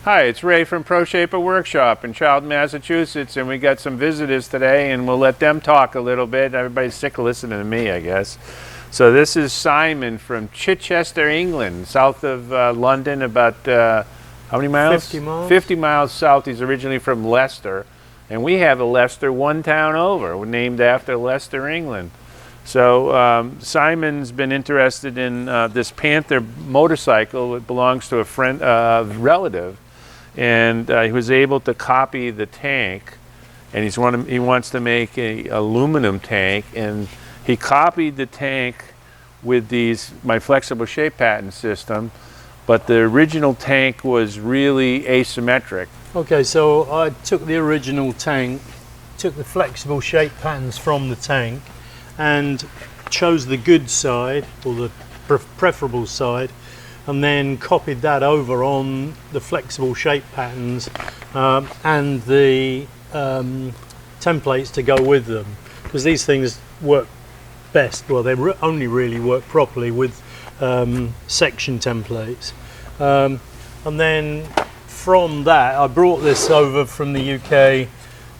Hi, it's Ray from Pro Shaper Workshop in Charlton, Massachusetts, and we got some visitors today, and we'll let them talk a little bit. Everybody's sick of listening to me, I guess. So this is Simon from Chichester, England, south of London, about how many miles? 50 miles. 50 miles south. He's originally from Leicester, and we have a Leicester one town over. We're named after Leicester, England. So Simon's been interested in this Panther motorcycle. It belongs to a friend, relative. And he was able to copy the tank, and he wants to make an aluminum tank, and he copied the tank with my flexible shape pattern system, but the original tank was really asymmetric. Okay, so I took the original tank, took the flexible shape patterns from the tank, and chose the good side, or the preferable side, and then copied that over on the flexible shape patterns and the templates to go with them, because these things work best, well, they only really work properly with section templates. And then from that, I brought this over from the UK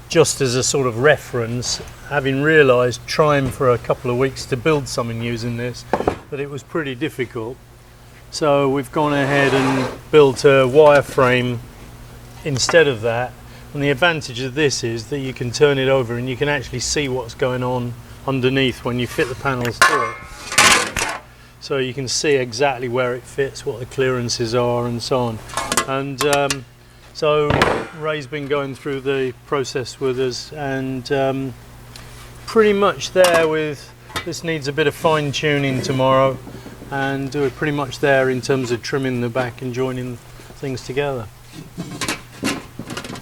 just as a sort of reference, having realised, trying for a couple of weeks to build something using this, that it was pretty difficult. So we've gone ahead and built a wireframe instead of that, and the advantage of this is that you can turn it over and you can actually see what's going on underneath when you fit the panels to it. So you can see exactly where it fits, what the clearances are and so on. And so Ray's been going through the process with us, and pretty much there with, this needs a bit of fine tuning tomorrow, and we're pretty much there in terms of trimming the back and joining things together.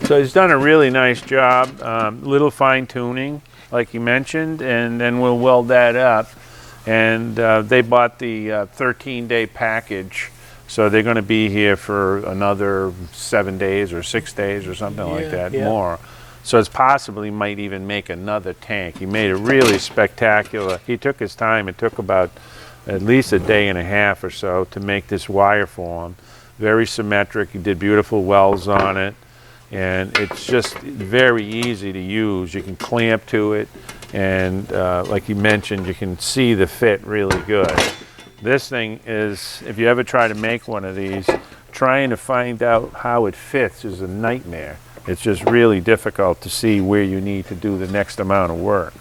So he's done a really nice job, little fine tuning like you mentioned, and then we'll weld that up. And they bought the 13-day package, so they're going to be here for another 7 days or 6 days or something like that, more. So it's possible he might even make another tank. He made it really spectacular. He took his time. It took about at least a day and a half or so to make this wire form. Very symmetric. He did beautiful welds on it, and it's just very easy to use. You can clamp to it, and like you mentioned, you can see the fit really good. This thing is, if you ever try to make one of these, trying to find out how it fits is a nightmare. It's just really difficult to see where you need to do the next amount of work.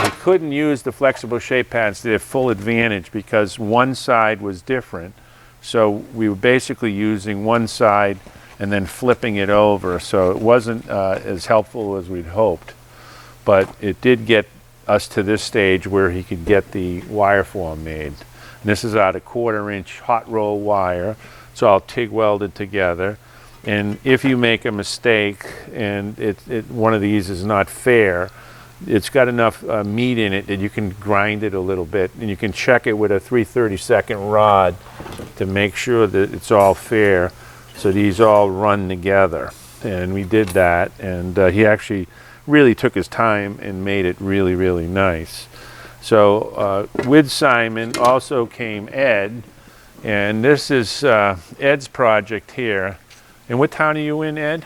We couldn't use the flexible shape patterns to their full advantage because one side was different. So we were basically using one side and then flipping it over. So it wasn't as helpful as we'd hoped. But it did get us to this stage where he could get the wire form made. And this is out of 1/4-inch hot roll wire. It's all TIG welded together. And if you make a mistake and one of these is not fair, it's got enough meat in it that you can grind it a little bit, and you can check it with a 3/32 rod to make sure that it's all fair, so these all run together. And we did that, and he actually really took his time and made it really, really nice. So with Simon also came Ed, and this is Ed's project here. And what town are you in, Ed?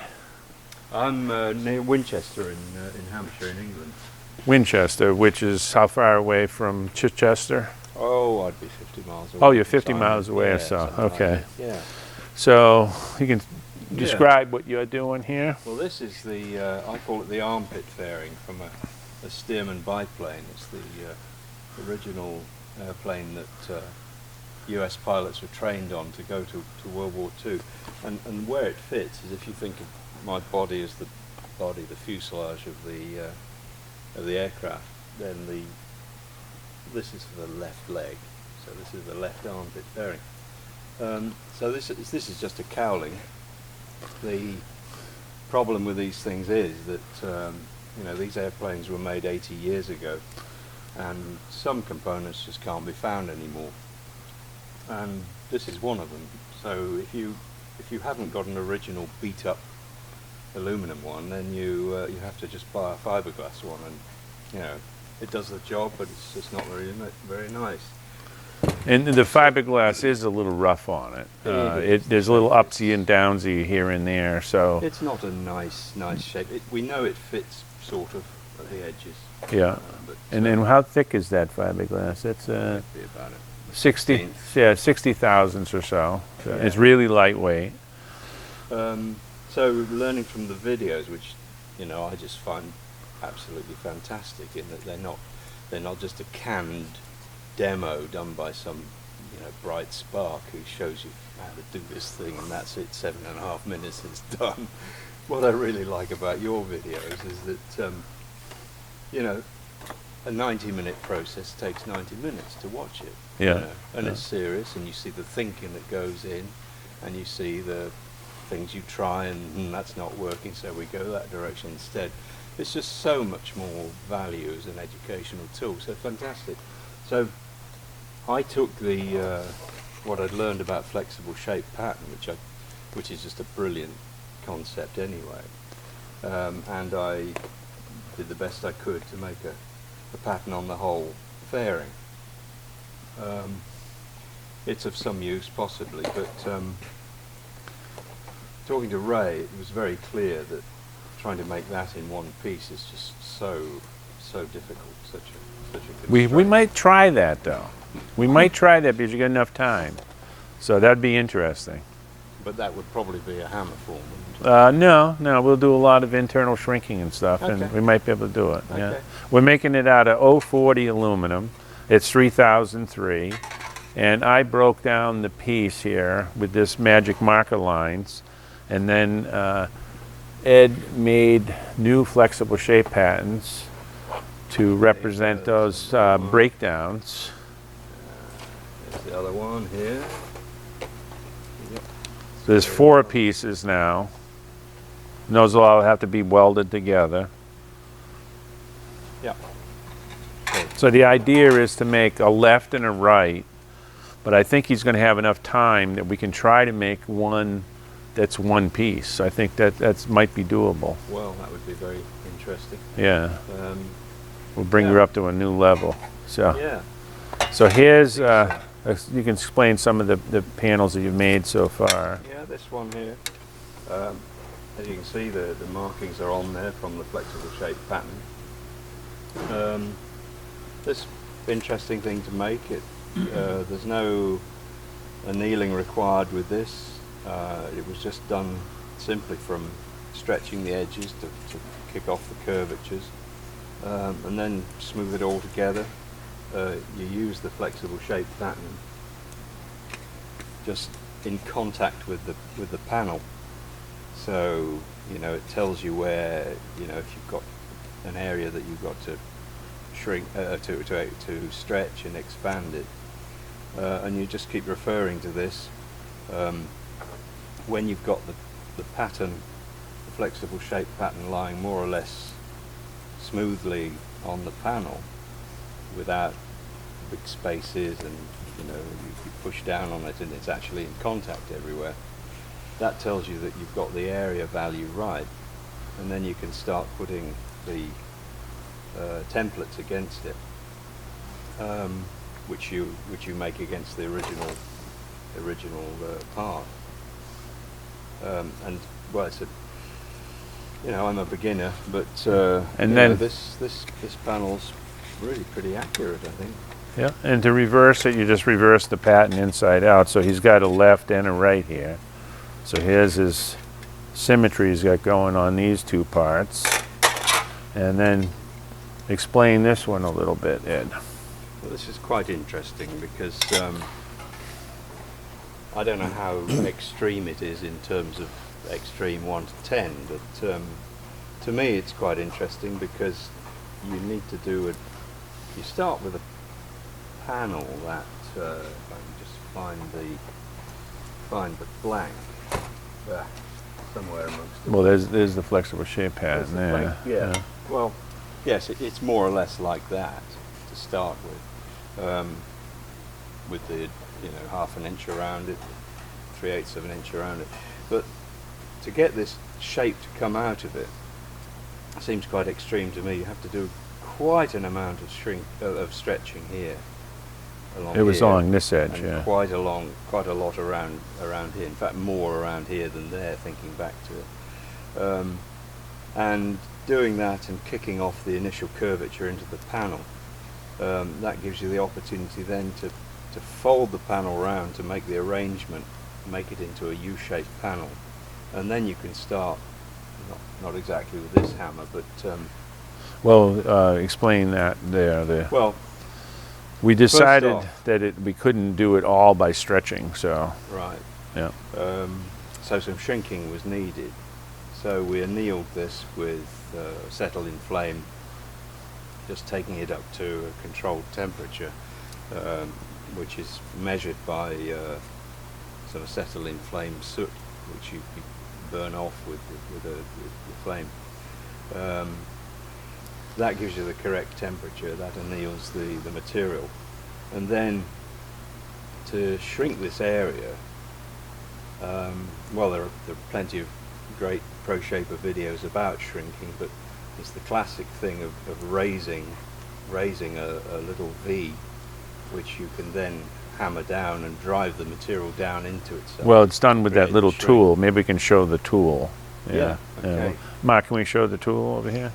I'm near Winchester in Hampshire in England. Winchester, which is how far away from Chichester? Oh, I'd be 50 miles away. Oh, you're 50 miles away or so. Okay. Like yeah. So you can describe what you're doing here? Well, this is the, I call it the armpit fairing from a Stearman biplane. It's the original airplane that US pilots were trained on to go to World War II. And where it fits is, if you think of my body as the body, the fuselage of the aircraft, then this is for the left leg. So this is the left armpit fairing. So this is just a cowling. The problem with these things is that these airplanes were made 80 years ago, and some components just can't be found anymore. And this is one of them. So if you haven't got an original beat up aluminum one, then you have to just buy a fiberglass one, and it does the job, but it's just not very nice. And the fiberglass is a little rough on it. There's a little upsy and downsy here and there, so It's not a nice shape. We know it fits sort of at the edges. yeah. But, And then how thick is that fiberglass? It's might be about it. 60, yeah, 60 thousandths or so. So Yeah. it's really lightweight. So learning from the videos, which I just find absolutely fantastic, in that they're not just a canned demo done by some bright spark who shows you how to do this thing and that's it, 7.5 minutes, it's done. What I really like about your videos is that a 90-minute process takes 90 minutes to watch it. Yeah. And it's serious, and you see the thinking that goes in, and you see the things you try and that's not working, so we go that direction instead. It's just so much more value as an educational tool. So fantastic. So I took the what I'd learned about flexible shape pattern, which is just a brilliant concept anyway, and I did the best I could to make a pattern on the whole fairing. It's of some use possibly, but talking to Ray, it was very clear that trying to make that in one piece is just so difficult, such a We constraint. might try that though. We might try that because you got enough time. So that'd be interesting. But that would probably be a hammer form, wouldn't it? No, we'll do a lot of internal shrinking and stuff, and Okay. we might be able to do it. Yeah. Okay. We're making it out of 040 aluminum. It's 3003, and I broke down the piece here with this magic marker lines, and then Ed made new flexible shape patterns to represent those breakdowns. There's the other one here. Yep. So there's 4 pieces now. And those will all have to be welded together. Yep. So the idea is to make a left and a right, but I think he's going to have enough time that we can try to make one that's one piece. I think that might be doable. Well, that would be very interesting. Yeah, Um, we'll bring her Yeah. up to a new level. So, yeah. so here's, you can explain some of the panels that you've made so far. Yeah, this one here. As you can see, the markings are on there from the flexible shape pattern. This interesting thing to make it. There's no annealing required with this. It was just done simply from stretching the edges to kick off the curvatures, and then smooth it all together. You use the flexible shape pattern just in contact with the panel, so it tells you where if you've got an area that you've got to shrink to stretch and expand it, and you just keep referring to this when you've got the pattern, the flexible shape pattern lying more or less smoothly on the panel without big spaces, and you push down on it and it's actually in contact everywhere. That tells you that you've got the area value right, and then you can start putting the templates against it, which you make against the original part. And well, it's I'm a beginner, but And then- this panel's really pretty accurate, I think. Yeah, and to reverse it, you just reverse the pattern inside out. So he's got a left and a right here. So here's his symmetry he's got going on these 2 parts. And then explain this one a little bit, Ed. Well, this is quite interesting because I don't know how extreme it is in terms of extreme 1 to 10, but to me it's quite interesting because you need to do you start with a panel that if I can just find the blank somewhere amongst it. Well, there's the flexible shape There's pattern the there. blank, yeah. Well, yes, it's more or less like that to start with the half an inch around it, 3/8 of an inch around it. But to get this shape to come out of it seems quite extreme to me. You have to do quite an amount of stretching here, along It was here, along this edge, and yeah. quite a lot around here. In fact, more around here than there, thinking back to it. And doing that and kicking off the initial curvature into the panel, that gives you the opportunity then to fold the panel round to make the arrangement, make it into a U-shaped panel, and then you can start, not exactly with this hammer, but Well, explain that there. well, We decided off- that we couldn't do it all by stretching, so right. yeah. So some shrinking was needed. So we annealed this with acetylene flame, just taking it up to a controlled temperature, which is measured by some acetylene flame soot, which you burn off with the flame. That gives you the correct temperature, that anneals the material. And then to shrink this area, well, there are plenty of great pro shaper videos about shrinking, but it's the classic thing of raising a little V, which you can then hammer down and drive the material down into itself. Well, it's done with that Create little shrink. tool. Maybe we can show the tool. Yeah, okay. Mark, can we show the tool over here?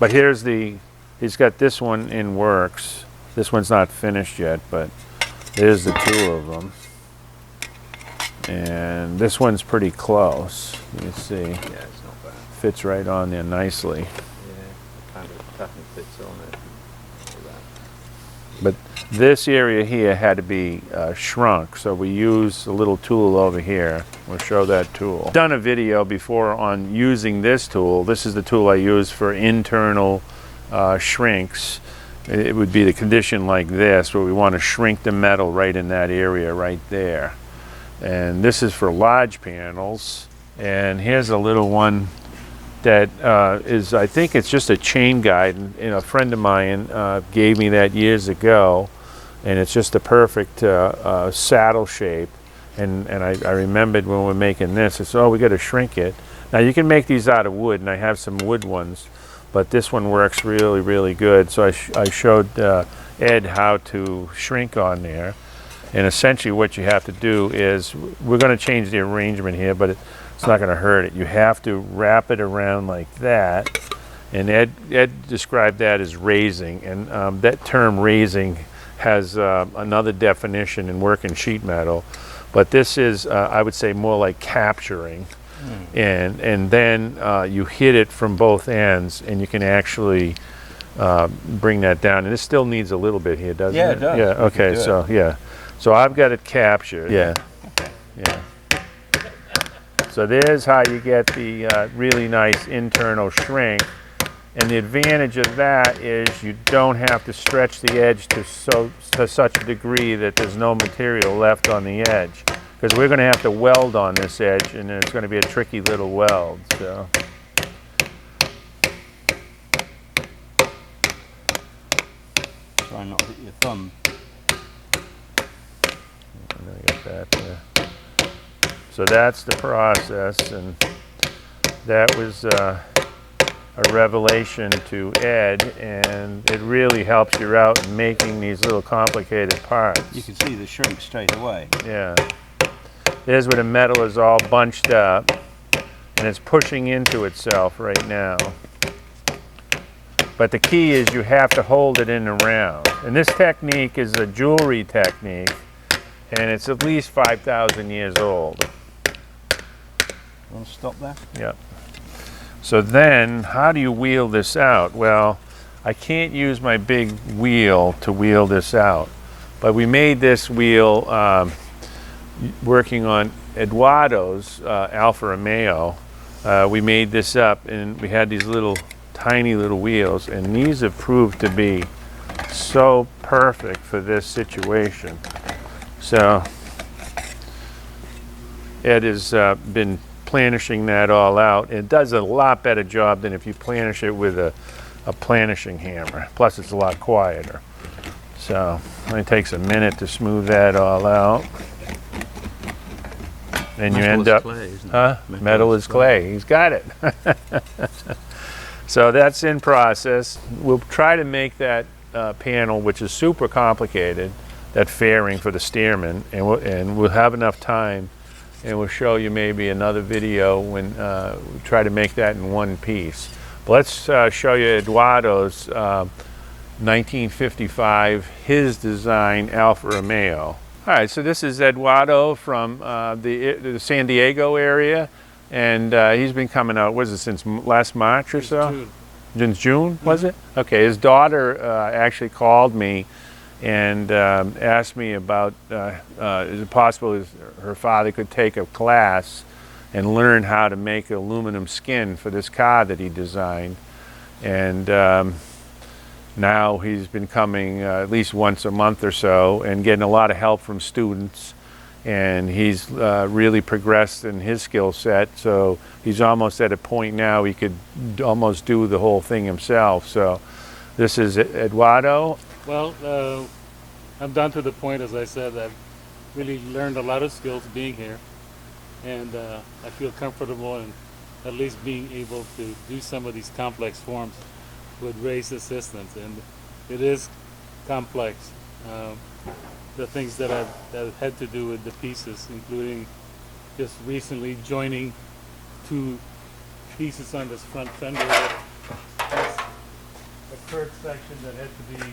But here's he's got this one in works. This one's not finished yet, but there's the two of them. And this one's pretty close. You can see. Yeah, it's not bad. Fits right on there nicely. Yeah, the kind of pattern fits on it. Like that. But this area here had to be shrunk, so we used a little tool over here. We'll show that tool. Done a video before on using this tool. This is the tool I use for internal shrinks. It would be the condition like this, where we want to shrink the metal right in that area right there. And this is for large panels. And here's a little one that is, I think it's just a chain guide, and a friend of mine gave me that years ago, and it's just a perfect saddle shape. And I remembered when we were making this, it's, oh, we got to shrink it. Now you can make these out of wood, and I have some wood ones, but this one works really, really good. So I showed Ed how to shrink on there. And essentially what you have to do is, we're going to change the arrangement here, but it's not going to hurt it. You have to wrap it around like that. And Ed described that as raising. And that term raising has another definition in working sheet metal. But this is, I would say, more like capturing. And then you hit it from both ends, and you can actually bring that down. And this still needs a little bit here, doesn't it? Yeah, it does. Yeah, You can okay, do so, yeah. So I've got it captured. Yeah, yeah. So there's how you get the really nice internal shrink. And the advantage of that is you don't have to stretch the edge to such a degree that there's no material left on the edge. Because we're going to have to weld on this edge, and it's going to be a tricky little weld. So. Try not to hit your thumb. I got that there. So that's the process, and that was a revelation to Ed, and it really helps you out in making these little complicated parts. You can see the shrink straight away. Yeah. There's where the metal is all bunched up, and it's pushing into itself right now. But the key is you have to hold it in the round. And this technique is a jewelry technique, and it's at least 5,000 years old. You want to stop there? Yep. So then, how do you wheel this out? Well, I can't use my big wheel to wheel this out, but we made this wheel working on Eduardo's Alfa Romeo. We made this up, and we had these tiny little wheels, and these have proved to be so perfect for this situation. So Ed has been planishing that all out. It does a lot better job than if you planish it with a planishing hammer. Plus it's a lot quieter. So it only takes a minute to smooth that all out. And you end up, clay, isn't it? Metal is clay. He's got it. So that's in process. We'll try to make that panel, which is super complicated, that fairing for the Stearman, and we'll have enough time, and we'll show you maybe another video when we try to make that in one piece. But let's show you Eduardo's 1955, his design Alfa Romeo. All right, so this is Eduardo from the San Diego area, and he's been coming out, what is it, since last March or so? June. Since June, was it? Okay, his daughter actually called me and asked me about, is it possible her father could take a class and learn how to make aluminum skin for this car that he designed. And now he's been coming at least once a month or so and getting a lot of help from students. And he's really progressed in his skill set, so he's almost at a point now he could almost do the whole thing himself. So this is Eduardo. Well, I'm down to the point, as I said, I've really learned a lot of skills being here, and I feel comfortable in at least being able to do some of these complex forms with Wrays assistance, and it is complex. The things that I've had to do with the pieces, including just recently joining two pieces on this front fender. That's a curved section that had to be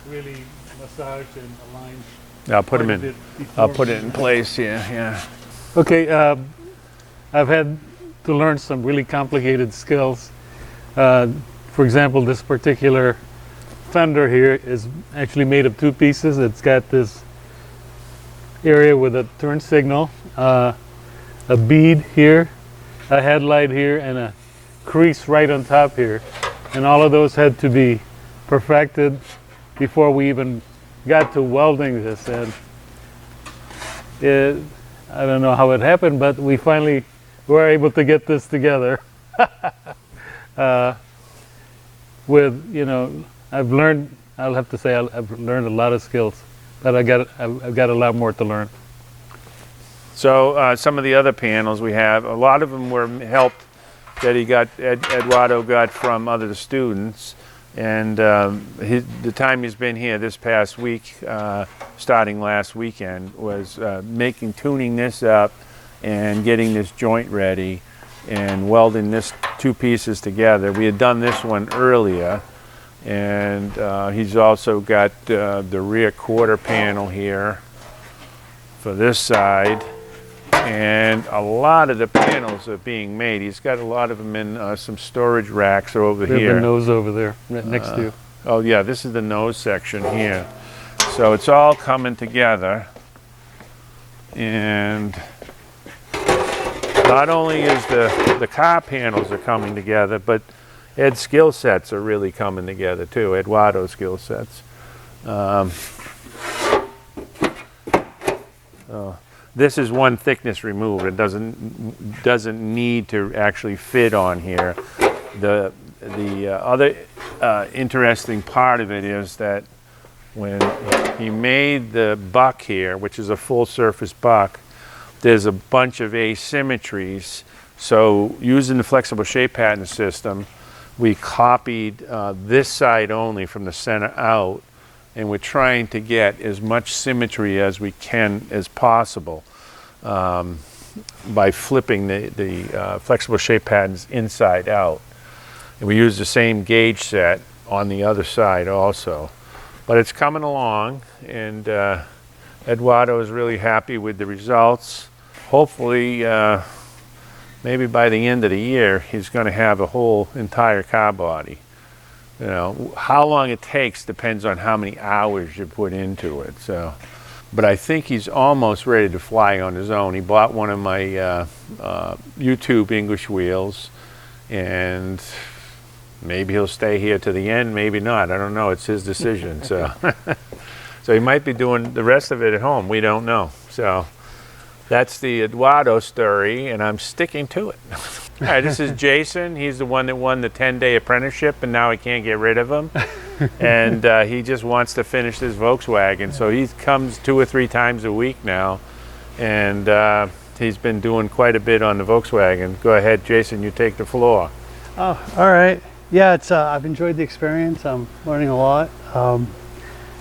really massaged and aligned. I'll put him in. I'll put it in place here. Yeah. Okay, I've had to learn some really complicated skills. For example, this particular fender here is actually made of two pieces. It's got this area with a turn signal, a bead here, a headlight here, and a crease right on top here. And all of those had to be perfected before we even got to welding this. And I don't know how it happened, but we finally were able to get this together. With, you know, I'll have to say I've learned a lot of skills, but I've got a lot more to learn. So some of the other panels we have, a lot of them were help that Eduardo got from other students, and the time he's been here this past week, starting last weekend, was tuning this up and getting this joint ready and welding this two pieces together. We had done this one earlier, and he's also got the rear quarter panel here for this side, and a lot of the panels are being made. He's got a lot of them in some storage racks over There's here. the nose over there, right next to you. Oh yeah, this is the nose section here. So it's all coming together, and not only is the car panels are coming together, but Ed's skill sets are really coming together too, Eduardo's skill sets. This is one thickness removed. It doesn't need to actually fit on here. The other interesting part of it is that when he made the buck here, which is a full surface buck, there's a bunch of asymmetries. So using the flexible shape pattern system, we copied this side only from the center out, and we're trying to get as much symmetry as we can as possible by flipping the flexible shape patterns inside out. And we use the same gauge set on the other side also. But it's coming along, and Eduardo is really happy with the results. Hopefully, maybe by the end of the year, he's going to have a whole entire car body. You know, how long it takes depends on how many hours you put into it. So, but I think he's almost ready to fly on his own. He bought one of my YouTube English wheels, and maybe he'll stay here to the end, maybe not. I don't know. It's his decision. So, so he might be doing the rest of it at home. We don't know. So that's the Eduardo story, and I'm sticking to it. All right, this is Jason. He's the one that won the 10-day apprenticeship, and now I can't get rid of him. And he just wants to finish this Volkswagen. So he comes 2 or 3 times a week now, and he's been doing quite a bit on the Volkswagen. Go ahead, Jason, you take the floor. Oh, all right. Yeah, it's I've enjoyed the experience. I'm learning a lot.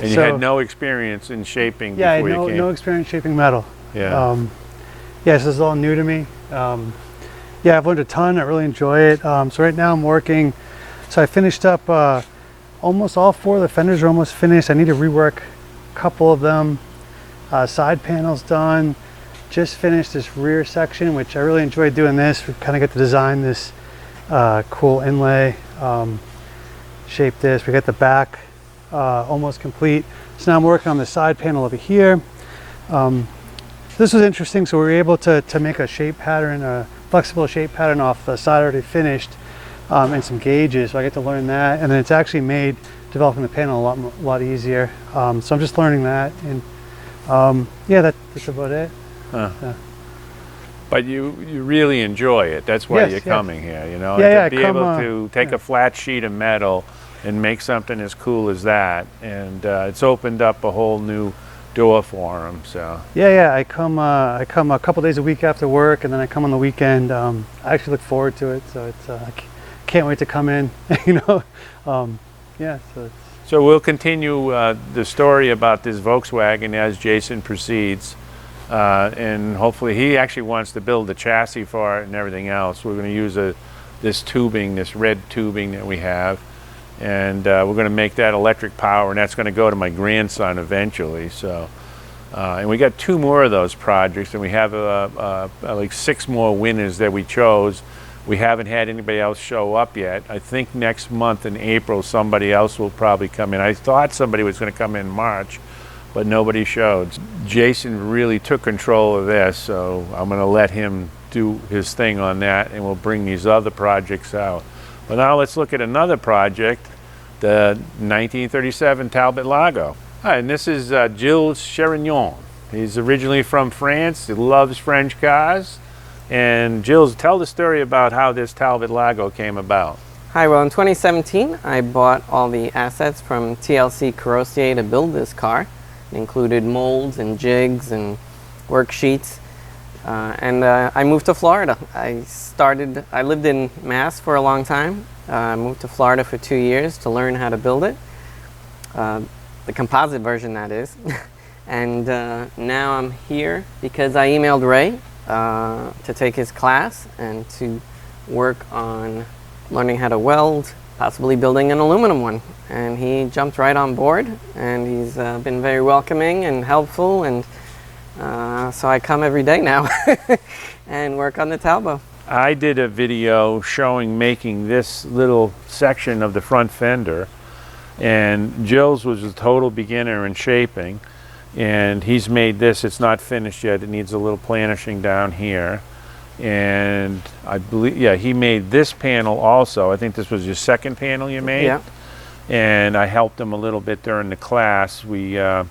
And you had no experience in shaping Yeah, I before had you came. no experience shaping metal. Yeah. Yeah, this is all new to me. Yeah, I've learned a ton. I really enjoy it. So right now I'm working. So I finished up almost all 4 of the fenders are almost finished. I need to rework a couple of them. Side panels done. Just finished this rear section, which I really enjoyed doing this. We kind of get to design this cool inlay. Shape this. We got the back almost complete. So now I'm working on the side panel over here. This was interesting. So we were able to make a shape pattern, a flexible shape pattern off the side already finished, and some gauges. So I get to learn that, and then it's actually made developing the panel a lot easier. So I'm just learning that, and yeah, that's about it. Huh. But you really enjoy it. That's why you're coming here, you know. Yeah, to be able to take a flat sheet of metal and make something as cool as that, and it's opened up a whole new door for them. So yeah, I come a couple days a week after work, and then I come on the weekend. I actually look forward to it, so it's I can't wait to come in. You know, yeah. So we'll continue the story about this Volkswagen as Jason proceeds. And hopefully he actually wants to build the chassis for it and everything else. We're going to use this tubing, this red tubing that we have, and we're going to make that electric power, and that's going to go to my grandson eventually. So, and we got 2 more of those projects, and we have like 6 more winners that we chose. We haven't had anybody else show up yet. I think next month in April somebody else will probably come in. I thought somebody was going to come in March, but nobody showed. Jason really took control of this, so I'm going to let him do his thing on that, and we'll bring these other projects out. But now let's look at another project, the 1937 Talbot Lago. Hi, and this is Gilles Cherignon. He's originally from France. He loves French cars. And Gilles, tell the story about how this Talbot Lago came about. Hi, well in 2017 I bought all the assets from TLC Carrossier to build this car. It included molds and jigs and worksheets. And I moved to Florida. I lived in Mass for a long time. I moved to Florida for 2 years to learn how to build it. The composite version, that is. And now I'm here because I emailed Ray to take his class and to work on learning how to weld, possibly building an aluminum one. And he jumped right on board, and he's been very welcoming and helpful, and so I come every day now and work on the Talbot. I did a video showing making this little section of the front fender, and Gilles was a total beginner in shaping, and he's made this. It's not finished yet. It needs a little planishing down here. And I believe, yeah, he made this panel also. I think this was your second panel you made. Yeah. And I helped him a little bit during the class. We had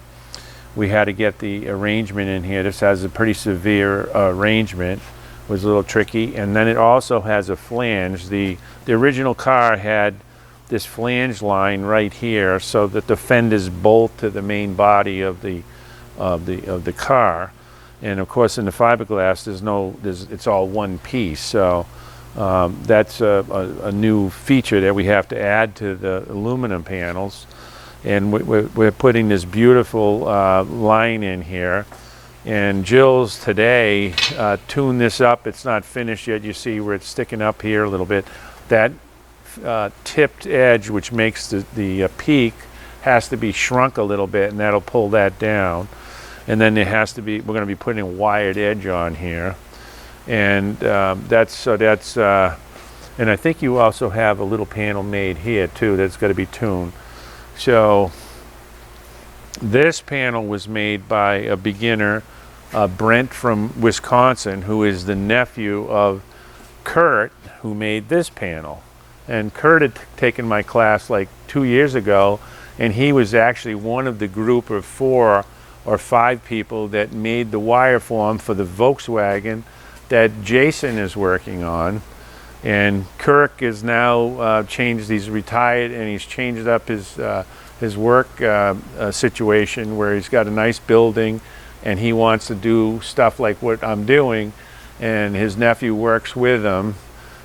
to get the arrangement in here. This has a pretty severe arrangement. It was a little tricky. And then it also has a flange. The original car had this flange line right here, so that the fenders bolt to the main body of the car. And of course, in the fiberglass, it's all one piece. So that's a new feature that we have to add to the aluminum panels. And we're putting this beautiful line in here. And Gilles today tuned this up. It's not finished yet. You see where it's sticking up here a little bit. That tipped edge, which makes the peak, has to be shrunk a little bit, and that'll pull that down. And then there has to be, we're going to be putting a wired edge on here. And and I think you also have a little panel made here too that's got to be tuned. So this panel was made by a beginner, Brent from Wisconsin, who is the nephew of Kurt, who made this panel. And Kurt had taken my class like 2 years ago, and he was actually one of the group of 4 or 5 people that made the wire form for the Volkswagen that Jason is working on. And Kirk is now changed, he's retired, and he's changed up his work situation, where he's got a nice building and he wants to do stuff like what I'm doing, and his nephew works with him,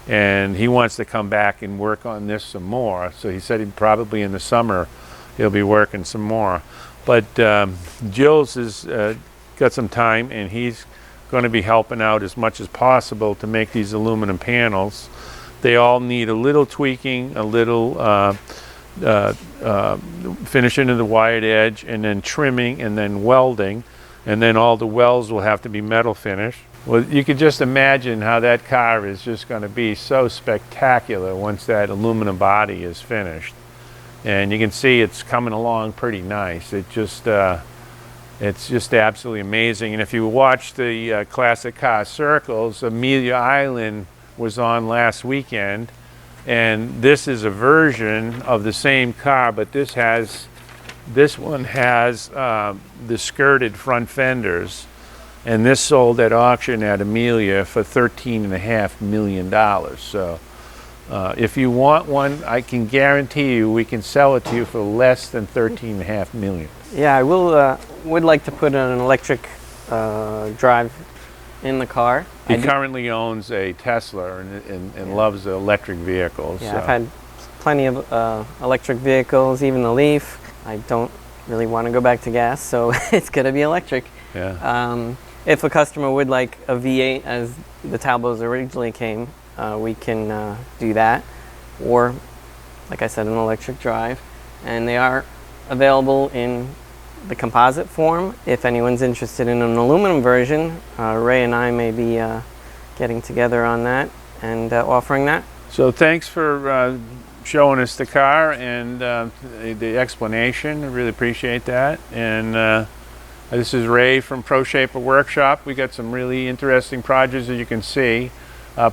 and he wants to come back and work on this some more. So he said he'd probably in the summer he'll be working some more. But Gilles has got some time, and he's going to be helping out as much as possible to make these aluminum panels. They all need a little tweaking, a little finishing of the wired edge, and then trimming, and then welding, and then all the welds will have to be metal finished. Well, you could just imagine how that car is just going to be so spectacular once that aluminum body is finished. And you can see it's coming along pretty nice. It's just absolutely amazing. And if you watch the classic car circles, Amelia Island was on last weekend, and this is a version of the same car, but this one has the skirted front fenders, and this sold at auction at Amelia for $13.5 million. So if you want one, I can guarantee you we can sell it to you for less than $13.5 million. Yeah, I would like to put an electric drive in the car. He currently owns a Tesla and loves electric vehicles. Yeah, so. I've had plenty of electric vehicles, even the Leaf. I don't really want to go back to gas, so it's going to be electric. Yeah. If a customer would like a V8 as the Talbots originally came, we can do that. Or, like I said, an electric drive. And they are available in the composite form. If anyone's interested in an aluminum version, Ray and I may be getting together on that and offering that. So thanks for showing us the car and the explanation. I really appreciate that. And this is Ray from Pro Shaper Workshop. We got some really interesting projects, as you can see.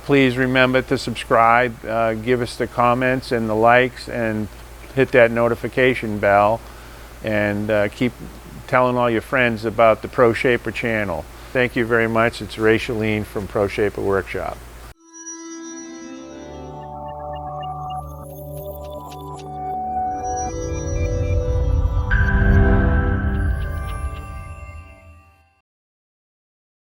Please remember to subscribe, give us the comments and the likes, and hit that notification bell, and keep telling all your friends about the Pro Shaper channel. Thank you very much. It's Ray Chalene from Pro Shaper Workshop.